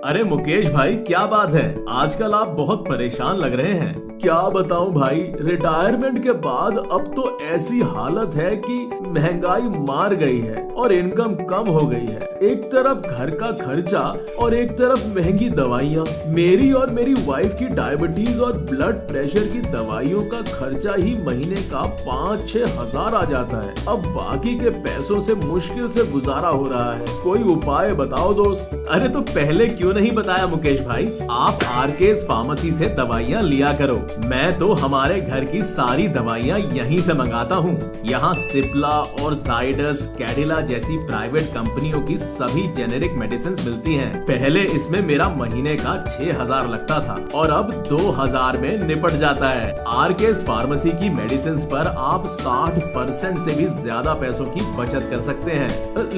अरे मुकेश भाई, क्या बात है? आजकल आप बहुत परेशान लग रहे हैं। क्या बताऊं भाई, रिटायरमेंट के बाद अब तो ऐसी हालत है कि महंगाई मार गई है और इनकम कम हो गई है। एक तरफ घर का खर्चा और एक तरफ महंगी दवाइयाँ। मेरी और मेरी वाइफ की डायबिटीज और ब्लड प्रेशर की दवाइयों का खर्चा ही महीने का 5-6 हजार आ जाता है। अब बाकी के पैसों से मुश्किल से गुजारा हो रहा है। कोई उपाय बताओ दोस्त। अरे तो पहले क्यों नहीं बताया मुकेश भाई? आप आरकेएस फार्मेसी से दवाइयाँ लिया करो। मैं तो हमारे घर की सारी दवाइयाँ यहीं से मंगाता हूँ। यहाँ सिप्ला और जाइडस, कैडिला जैसी प्राइवेट कंपनियों की सभी जेनेरिक मेडिसिन मिलती हैं। पहले इसमें मेरा महीने का 6,000 लगता था और अब 2,000 में निपट जाता है। आरकेएस फार्मेसी की मेडिसिन पर आप 60% से भी ज्यादा पैसों की बचत कर सकते हैं।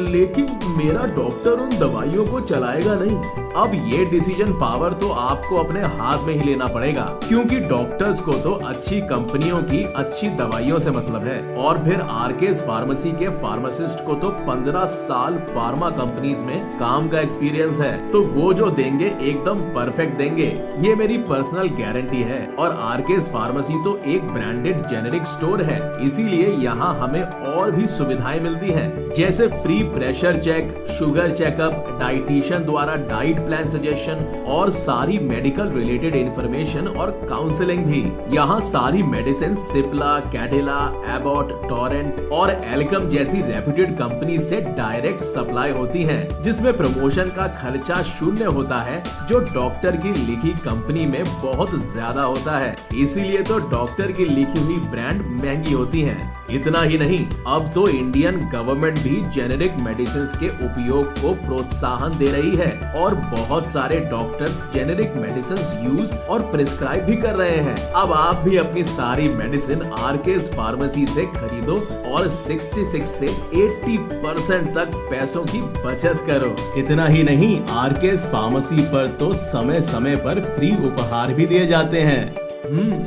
लेकिन मेरा डॉक्टर उन दवाइयों को चलाएगा नहीं। अब ये डिसीजन पावर तो आपको अपने हाथ में ही लेना पड़ेगा, क्योंकि डॉक्टर्स को तो अच्छी कंपनियों की अच्छी दवाइयों से मतलब है। और फिर आरकेएस फार्मेसी के फार्मासिस्ट को तो 15 साल फार्मा कंपनीज में काम का एक्सपीरियंस है, तो वो जो देंगे एकदम परफेक्ट देंगे, ये मेरी पर्सनल गारंटी है। और आरकेएस फार्मेसी तो एक ब्रांडेड जेनेरिक स्टोर है, इसीलिए यहाँ हमें और भी सुविधाएं मिलती हैं, जैसे free pressure check, sugar checkup, dietitian द्वारा डाइट प्लान सजेशन और सारी मेडिकल रिलेटेड इंफॉर्मेशन और काउंसलिंग भी। यहाँ सारी मेडिसिन सिप्ला, कैडिला, एबॉट, टोरेंट और एल्कम जैसी रेप्यूटेड कंपनी से डायरेक्ट सप्लाई होती हैं, जिसमें प्रमोशन का खर्चा शून्य होता है, जो डॉक्टर की लिखी कंपनी में बहुत ज्यादा होता है। इसीलिए तो डॉक्टर की लिखी हुई ब्रांड महंगी होती हैं। इतना ही नहीं, अब तो इंडियन गवर्नमेंट भी जेनेरिक मेडिसिन के उपयोग को प्रोत्साहन दे रही है और बहुत सारे डॉक्टर्स जेनेरिक मेडिसिन यूज और प्रिस्क्राइब भी कर रहे हैं। अब आप भी अपनी सारी मेडिसिन आरकेएस फार्मेसी से खरीदो और 66 से 80% तक पैसों की बचत करो। इतना ही नहीं, आरकेएस फार्मेसी पर तो समय समय पर फ्री उपहार भी दिए जाते हैं।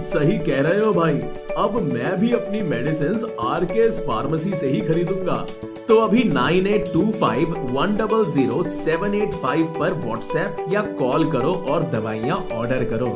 सही कह रहे हो भाई। अब मैं भी अपनी मेडिसिन आरकेएस फार्मेसी से ही खरीदूंगा। तो अभी 9825100785 पर व्हाट्सएप या कॉल करो और दवाइयाँ ऑर्डर करो।